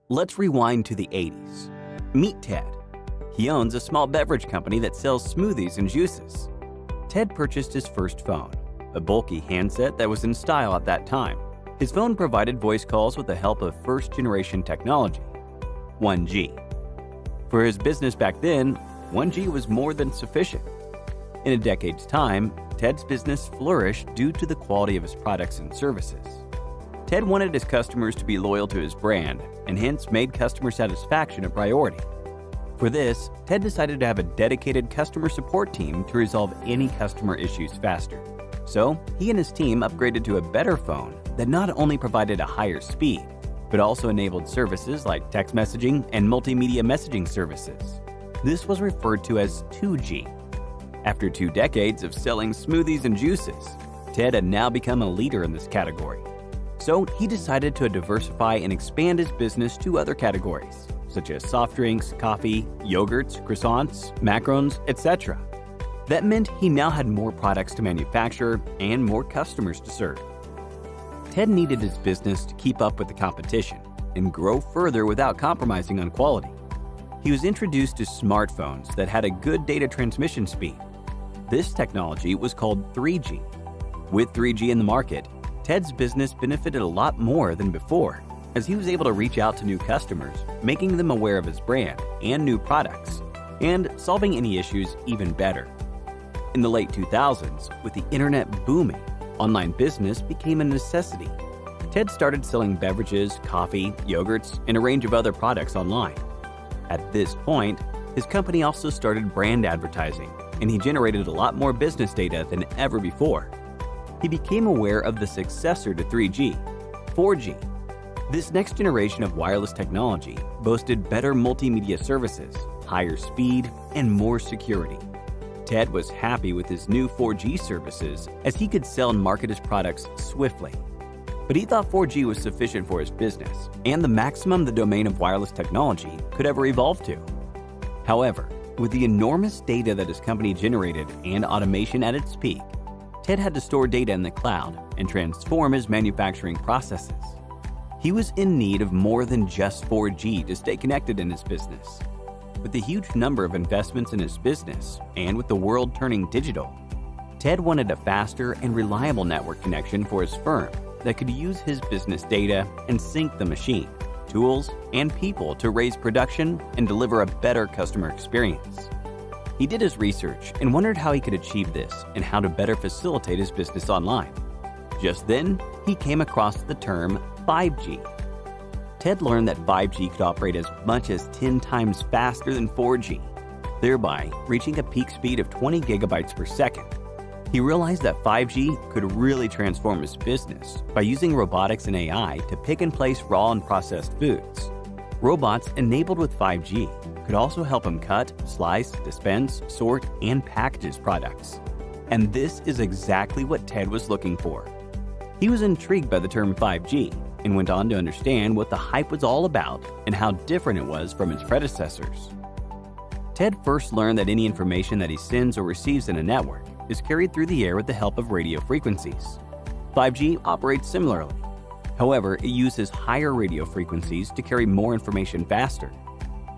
Let's rewind to the 80s. Meet Ted. He owns a small beverage company that sells smoothies and juices. Ted purchased his first phone, a bulky handset that was in style at that time. His phone provided voice calls with the help of first-generation technology, 1G. For his business back then, 1G was more than sufficient. In a decade's time, Ted's business flourished due to the quality of his products and services. Ted wanted his customers to be loyal to his brand and hence made customer satisfaction a priority. For this, Ted decided to have a dedicated customer support team to resolve any customer issues faster. So, he and his team upgraded to a better phone that not only provided a higher speed, but also enabled services like text messaging and multimedia messaging services. This was referred to as 2G. After 2 decades of selling smoothies and juices, Ted had now become a leader in this category. So he decided to diversify and expand his business to other categories, such as soft drinks, coffee, yogurts, croissants, macarons, etc. That meant he now had more products to manufacture and more customers to serve. Ted needed his business to keep up with the competition and grow further without compromising on quality. He was introduced to smartphones that had a good data transmission speed. This technology was called 3G. With 3G in the market, Ted's business benefited a lot more than before, as he was able to reach out to new customers, making them aware of his brand and new products, and solving any issues even better. In the late 2000s, with the internet booming, online business became a necessity. Ted started selling beverages, coffee, yogurts, and a range of other products online. At this point, his company also started brand advertising, and he generated a lot more business data than ever before. He became aware of the successor to 3G, 4G. This next generation of wireless technology boasted better multimedia services, higher speed, and more security. Ted was happy with his new 4G services as he could sell and market his products swiftly. But he thought 4G was sufficient for his business and the maximum the domain of wireless technology could ever evolve to. However, with the enormous data that his company generated and automation at its peak, Ted had to store data in the cloud and transform his manufacturing processes. He was in need of more than just 4G to stay connected in his business. With the huge number of investments in his business and with the world turning digital, Ted wanted a faster and reliable network connection for his firm that could use his business data and sync the machine, tools, and people to raise production and deliver a better customer experience. He did his research and wondered how he could achieve this and how to better facilitate his business online. Just then, he came across the term 5G. Ted learned that 5G could operate as much as 10 times faster than 4G, thereby reaching a peak speed of 20 gigabytes per second. He realized that 5G could really transform his business by using robotics and AI to pick and place raw and processed foods. Robots enabled with 5G could also help him cut, slice, dispense, sort, and package his products. And this is exactly what Ted was looking for. He was intrigued by the term 5G and went on to understand what the hype was all about and how different it was from its predecessors. Ted first learned that any information that he sends or receives in a network is carried through the air with the help of radio frequencies. 5G operates similarly. However, it uses higher radio frequencies to carry more information faster.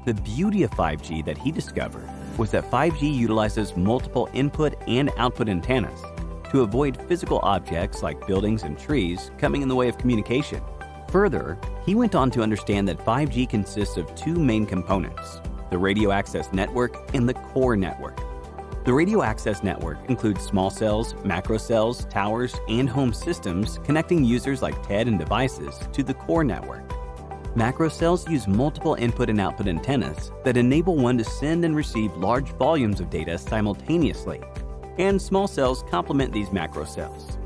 The beauty of 5G that he discovered was that 5G utilizes multiple input and output antennas to avoid physical objects like buildings and trees coming in the way of communication. Further, he went on to understand that 5G consists of 2 main components: the radio access network and the core network. The radio access network includes small cells, macro cells, towers, and home systems connecting users like Ted and devices to the core network. Macro cells use multiple input and output antennas that enable one to send and receive large volumes of data simultaneously, and small cells complement these macro cells.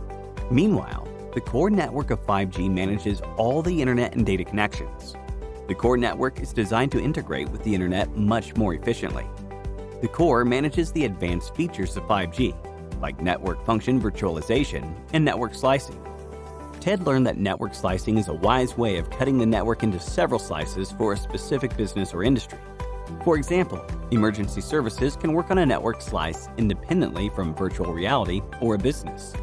Meanwhile, the core network of 5G manages all the internet and data connections. The core network is designed to integrate with the internet much more efficiently. The core manages the advanced features of 5G, like network function virtualization and network slicing. Ted learned that network slicing is a wise way of cutting the network into several slices for a specific business or industry. For example, emergency services can work on a network slice independently from virtual reality or a business.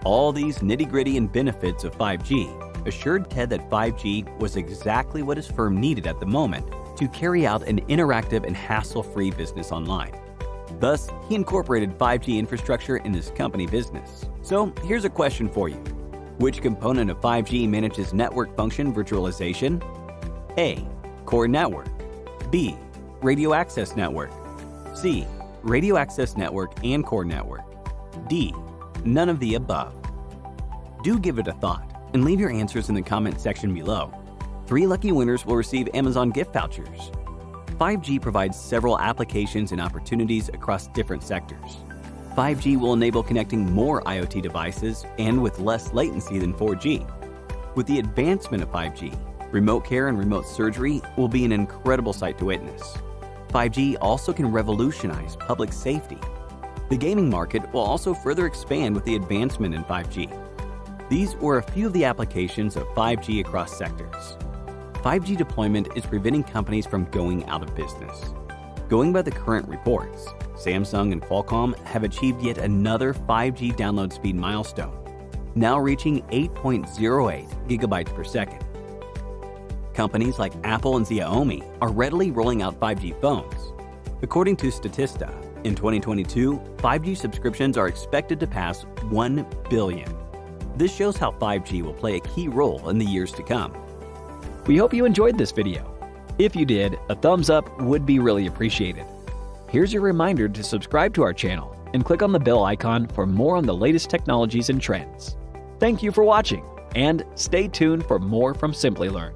All these nitty-gritty and benefits of 5G assured Ted that 5G was exactly what his firm needed at the moment to carry out an interactive and hassle-free business online. Thus, he incorporated 5G infrastructure in his company business. So, here's a question for you. Which component of 5G manages network function virtualization? A. Core network. B. Radio access network. C. Radio access network and core network. D. None of the above. Do give it a thought and leave your answers in the comment section below. 3 lucky winners will receive Amazon gift vouchers. 5G provides several applications and opportunities across different sectors. 5G will enable connecting more IoT devices and with less latency than 4G. With the advancement of 5G, remote care and remote surgery will be an incredible sight to witness. 5G also can revolutionize public safety. The gaming market will also further expand with the advancement in 5G. These were a few of the applications of 5G across sectors. 5G deployment is preventing companies from going out of business. Going by the current reports, Samsung and Qualcomm have achieved yet another 5G download speed milestone, now reaching 8.08 gigabytes per second. Companies like Apple and Xiaomi are readily rolling out 5G phones. According to Statista, in 2022, 5G subscriptions are expected to pass 1 billion. This shows how 5G will play a key role in the years to come. We hope you enjoyed this video. If you did, a thumbs up would be really appreciated. Here's your reminder to subscribe to our channel and click on the bell icon for more on the latest technologies and trends. Thank you for watching, and stay tuned for more from Simply Learn.